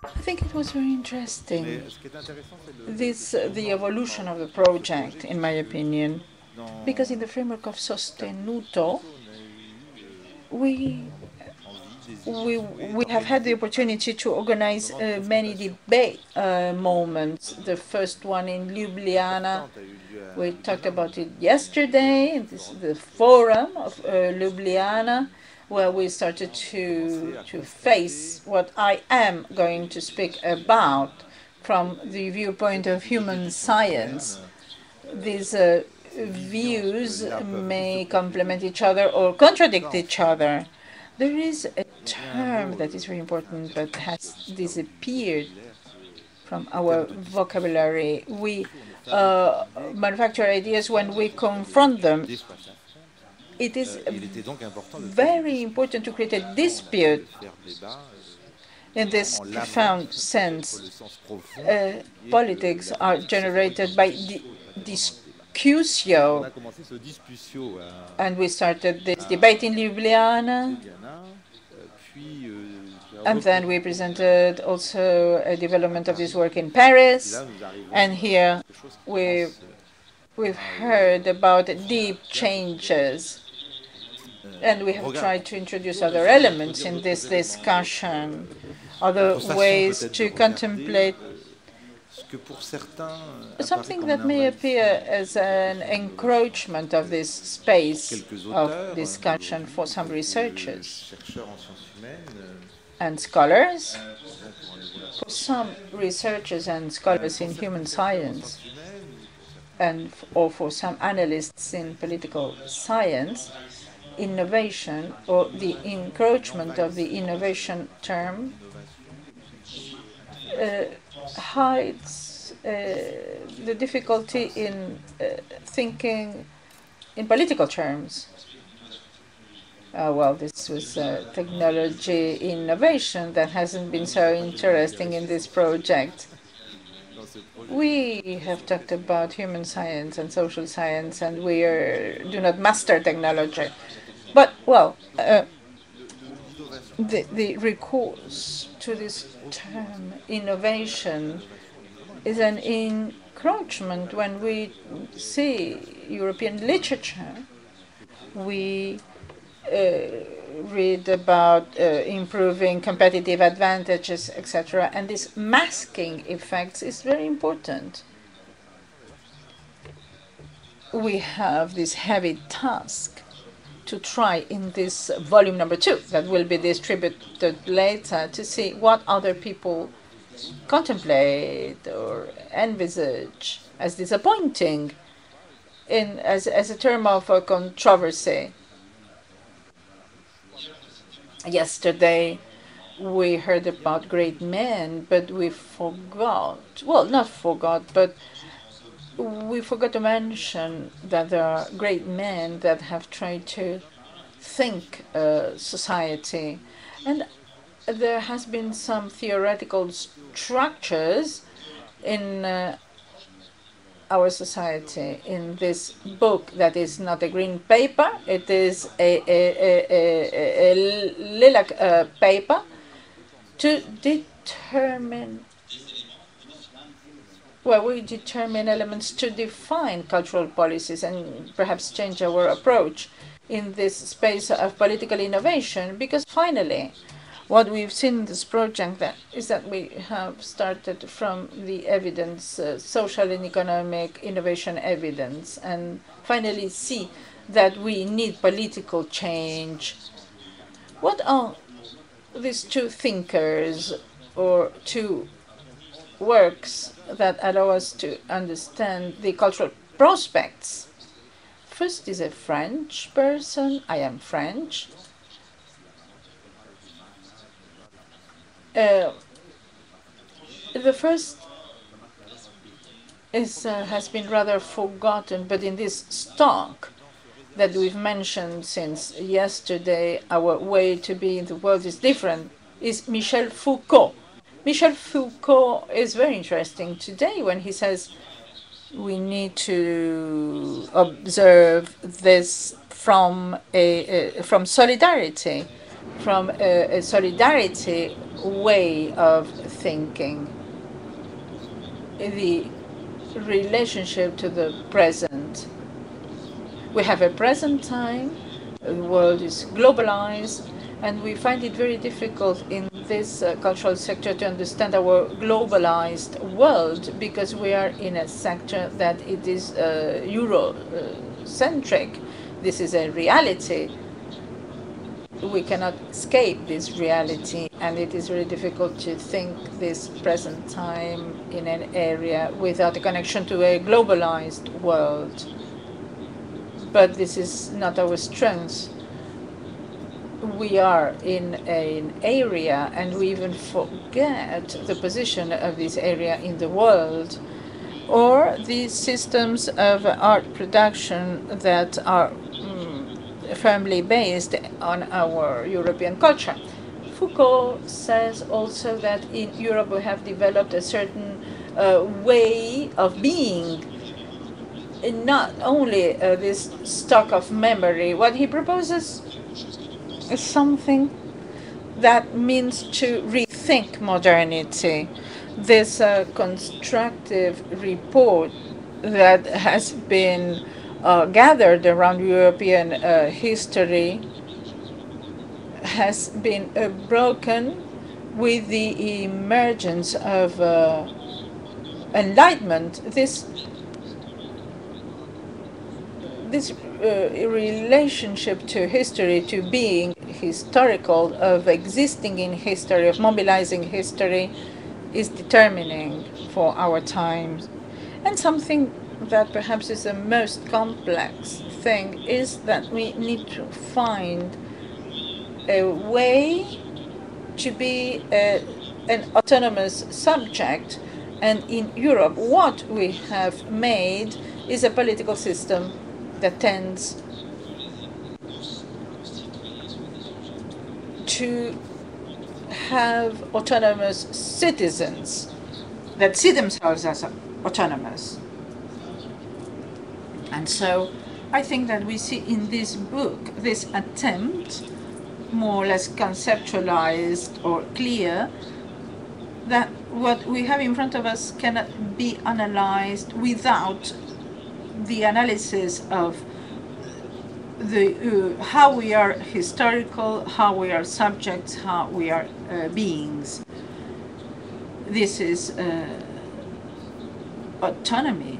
I think it was very interesting, the evolution of the project, in my opinion, because in the framework of Sostenuto, we we have had the opportunity to organize many debate moments. The first one in Ljubljana, we talked about it yesterday, in the forum of Ljubljana, where we started to face what I am going to speak about from the viewpoint of human science. These views may complement each other or contradict each other. There is a term that is very important but has disappeared from our vocabulary. We manufacture ideas when we confront them. It is very important to create a dispute in this profound sense. Politics are generated by discussio, and we started this debate in Ljubljana, and then we presented also a development of this work in Paris, and here we've heard about deep changes, and we have tried to introduce other elements in this discussion, other ways to contemplate something that may appear as an encroachment of this space of discussion for some researchers and scholars. For some researchers and scholars in human science, or for some analysts in political science, innovation, or the encroachment of the innovation term, hides the difficulty in thinking in political terms. Well, this was technology innovation that hasn't been so interesting in this project. We have talked about human science and social science, and we do not master technology. But, well, the recourse to this term, innovation, is an encroachment. When we see European literature, we read about improving competitive advantages, etc. And this masking effects is very important. We have this heavy task to try in this volume number 2 that will be distributed later to see what other people contemplate or envisage as disappointing as a term of controversy. Yesterday we heard about great men, but we forgot, well, not forgot, but we forgot to mention that there are great men that have tried to think society. And there has been some theoretical structures in our society. In this book that is not a green paper, it is a lilac paper to determine, well, we determine elements to define cultural policies and perhaps change our approach in this space of political innovation, because finally what we've seen in this project is that we have started from the evidence, social and economic innovation evidence, and finally see that we need political change. What are these two thinkers or two works that allow us to understand the cultural prospects? First is a French person. I am French. The first has been rather forgotten, but in this stock that we've mentioned since yesterday, our way to be in the world is different, is Michel Foucault. Michel Foucault is very interesting today when he says we need to observe this from solidarity. from a solidarity way of thinking. The relationship to the present. We have a present time, the world is globalized, and we find it very difficult in this cultural sector to understand our globalized world because we are in a sector that it is Euro-centric. This is a reality. We cannot escape this reality, and it is very difficult to think this present time in an area without a connection to a globalized world. But this is not our strength. We are in an area, and we even forget the position of this area in the world, or the systems of art production that are firmly based on our European culture. Foucault says also that in Europe we have developed a certain way of being, not only this stock of memory. What he proposes is something that means to rethink modernity. This constructive report that has been gathered around European history has been broken with the emergence of enlightenment. This relationship to history, to being historical, of existing in history, of mobilizing history, is determining for our times. And something that perhaps is the most complex thing is that we need to find a way to be an autonomous subject. And in Europe, what we have made is a political system that tends to have autonomous citizens that see themselves as autonomous. And so I think that we see in this book this attempt, more or less conceptualized or clear, that what we have in front of us cannot be analyzed without the analysis of the how we are historical, how we are subjects, how we are beings. This is autonomy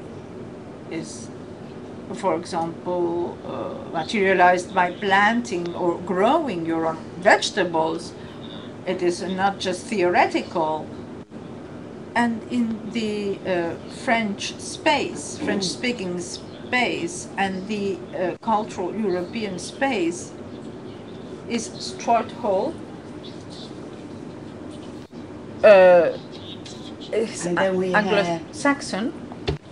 is, for example, materialized by planting or growing your own vegetables. It is not just theoretical. And in the French-speaking space, and the cultural European space is Stuart Hall. Is Anglo-Saxon.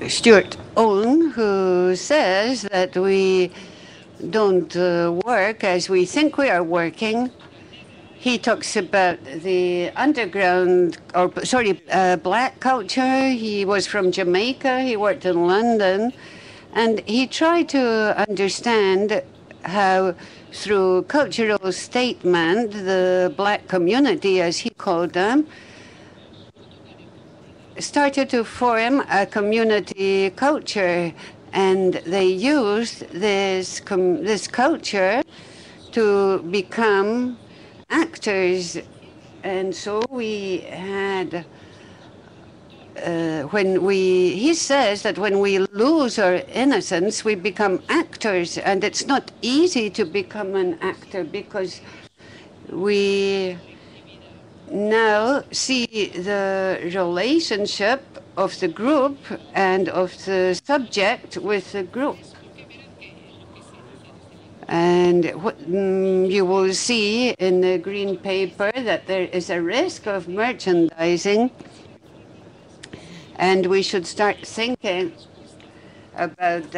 Stuart Hall, who says that we don't work as we think we are working. He talks about the underground, or sorry, black culture. He was from Jamaica. He worked in London. And he tried to understand how, through cultural statement, the black community, as he called them, started to form a community culture. And they used this culture to become actors. And so we had, he says that when we lose our innocence, we become actors. And it's not easy to become an actor because we now see the relationship of the group and of the subject with the group. And you will see in the green paper that there is a risk of merchandising, and we should start thinking about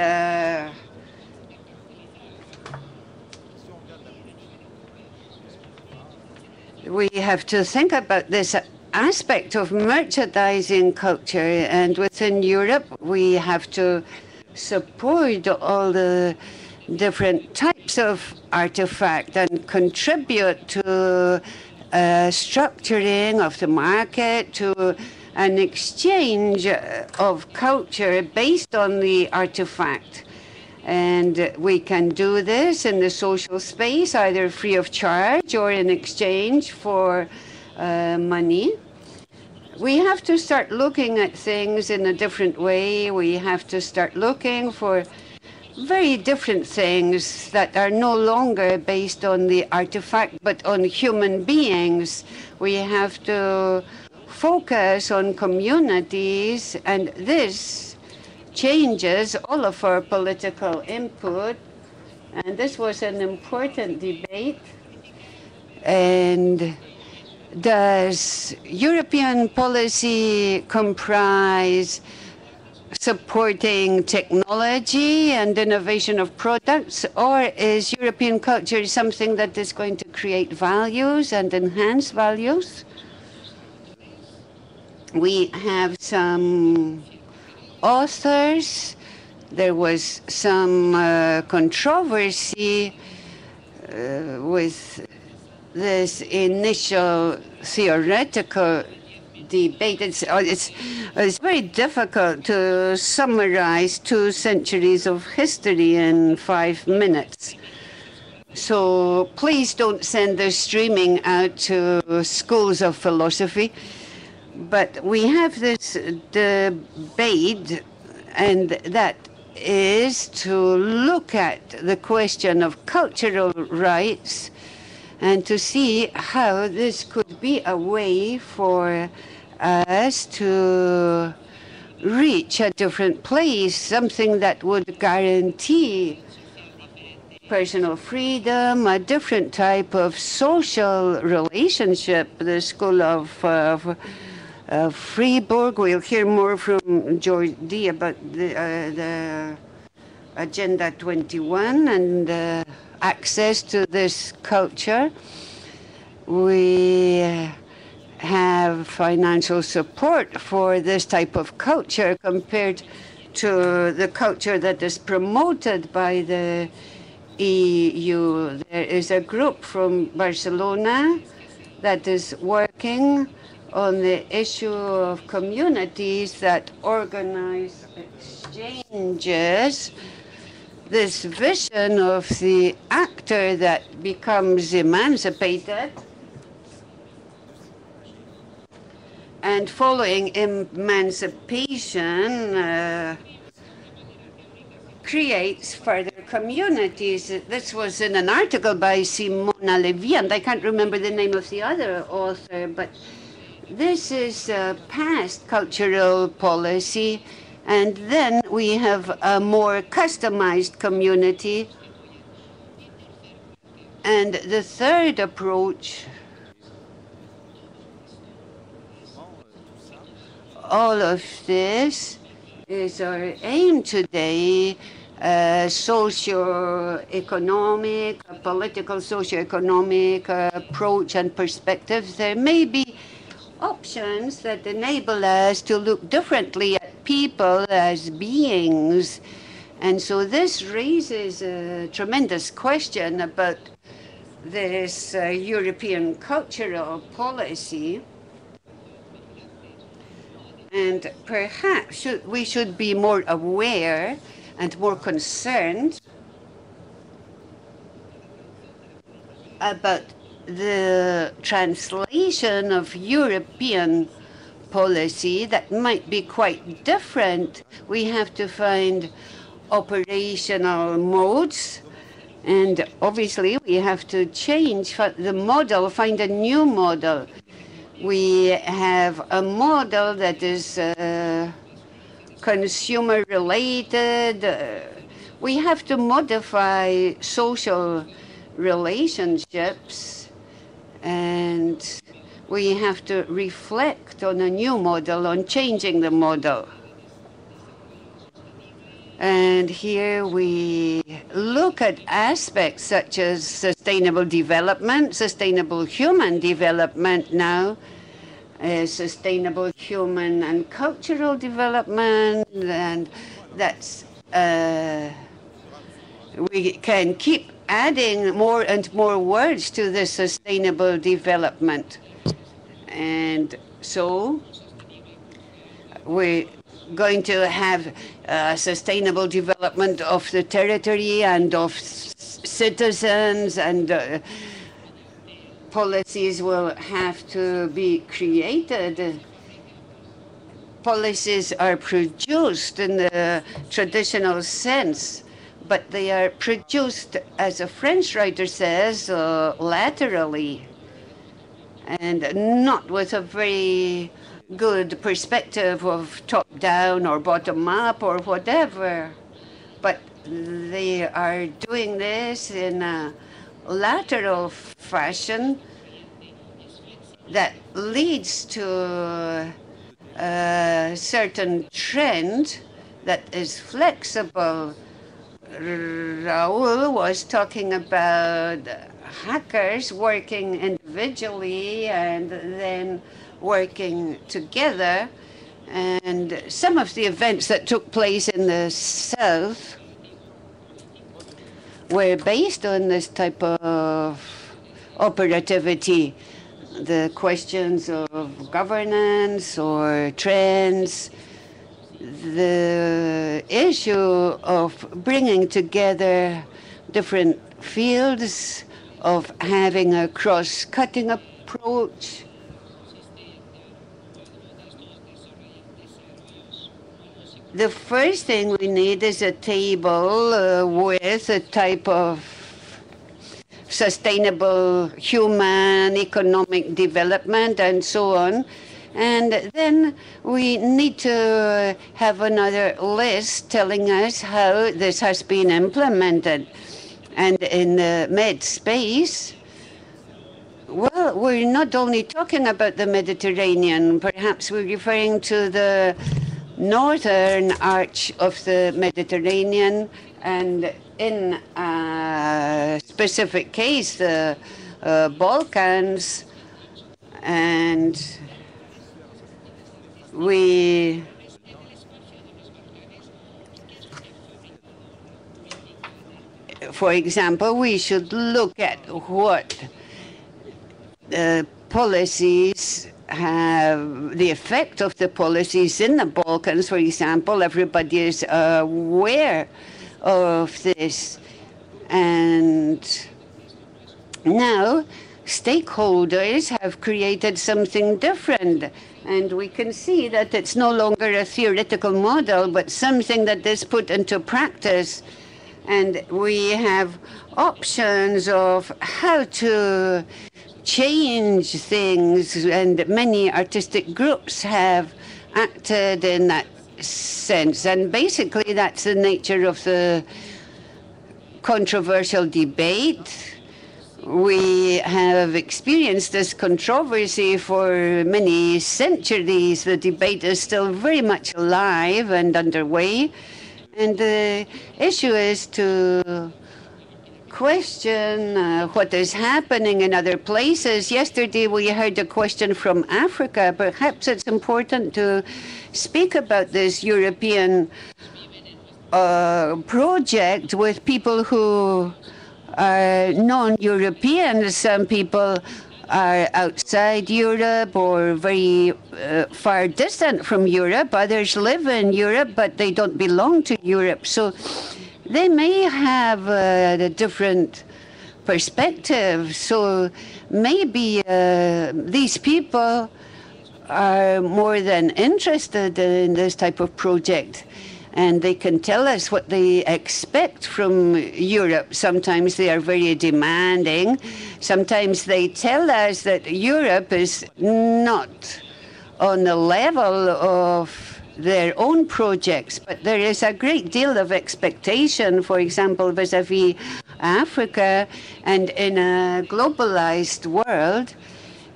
we have to think about this aspect of merchandising culture, and within Europe we have to support all the different types types of artifact and contribute to structuring of the market, to an exchange of culture based on the artifact. And we can do this in the social space, either free of charge or in exchange for money. We have to start looking at things in a different way. We have to start looking for very different things that are no longer based on the artifact, but on human beings. We have to focus on communities, and this changes all of our political input. And this was an important debate. And does European policy comprise supporting technology and innovation of products, or is European culture something that is going to create values and enhance values? We have some authors. There was some controversy with this initial theoretical debate. It's very difficult to summarize 2 centuries of history in 5 minutes. So please don't send this streaming out to schools of philosophy. But we have this debate, and that is to look at the question of cultural rights and to see how this could be a way for us to reach a different place, something that would guarantee personal freedom, a different type of social relationship. The School of Fribourg. We'll hear more from Jordi about the Agenda 21 and access to this culture. We have financial support for this type of culture compared to the culture that is promoted by the EU. There is a group from Barcelona that is working on the issue of communities that organize exchanges. This vision of the actor that becomes emancipated, and following emancipation creates further communities. This was in an article by Simona Levi, and I can't remember the name of the other author, but this is past cultural policy. And then we have a more customized community. And the third approach, all of this is our aim today, socio-economic, political socio-economic approach and perspectives. There may be options that enable us to look differently at people as beings. And so this raises a tremendous question about this European cultural policy. And perhaps we should be more aware and more concerned about the translation of European policy that might be quite different. We have to find operational modes, and obviously we have to change the model, find a new model. We have a model that is consumer related. We have to modify social relationships, and we have to reflect on a new model, on changing the model. And here we look at aspects such as sustainable development, sustainable human development now, sustainable human and cultural development, and that's we can keep adding more and more words to the sustainable development. And so we're going to have sustainable development of the territory and of citizens, and policies will have to be created. Policies are produced in the traditional sense, but they are produced, as a French writer says, laterally, and not with a very good perspective of top-down or bottom-up or whatever. But they are doing this in a lateral fashion that leads to a certain trend that is flexible. Raoul was talking about hackers working individually and then working together. And some of the events that took place in the South were based on this type of operativity. The questions of governance or trends, the issue of bringing together different fields, of having a cross-cutting approach. The first thing we need is a table with a type of sustainable human economic development and so on. And then we need to have another list telling us how this has been implemented. And in the med space, well, we're not only talking about the Mediterranean, perhaps we're referring to the northern arch of the Mediterranean, and in a specific case, the Balkans, and we for example, we should look at what policies have, the effect of the policies in the Balkans, for example. Everybody is aware of this. And now stakeholders have created something different. And we can see that it's no longer a theoretical model, but something that is put into practice. And we have options of how to change things, and many artistic groups have acted in that sense. And basically, that's the nature of the controversial debate. We have experienced this controversy for many centuries. The debate is still very much alive and underway. And the issue is to question what is happening in other places. Yesterday we heard a question from Africa. Perhaps it's important to speak about this European project with people who are non-European. Some people are outside Europe or very far distant from Europe. Others live in Europe, but they don't belong to Europe. So they may have a different perspective. So maybe these people are more than interested in this type of project, and they can tell us what they expect from Europe. Sometimes they are very demanding. Sometimes they tell us that Europe is not on the level of their own projects, but there is a great deal of expectation, for example, vis-à-vis Africa. And in a globalized world,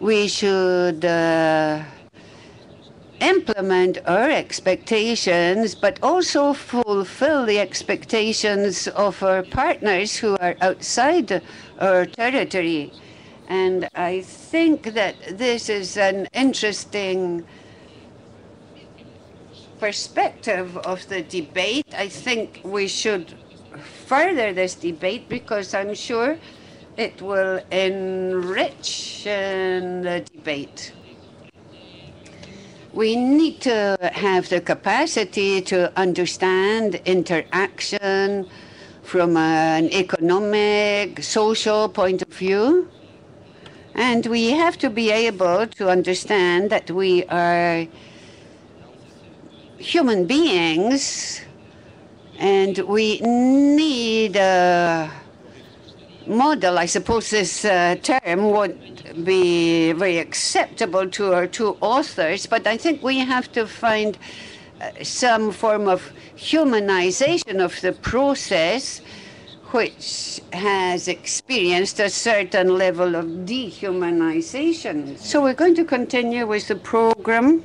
we should implement our expectations, but also fulfill the expectations of our partners who are outside our territory. And I think that this is an interesting perspective of the debate. I think we should further this debate because I'm sure it will enrich the debate. We need to have the capacity to understand interaction from an economic, social point of view. And we have to be able to understand that we are human beings and we need a model. I suppose this term would be very acceptable to our two authors, but I think we have to find some form of humanization of the process which has experienced a certain level of dehumanization. So we're going to continue with the program.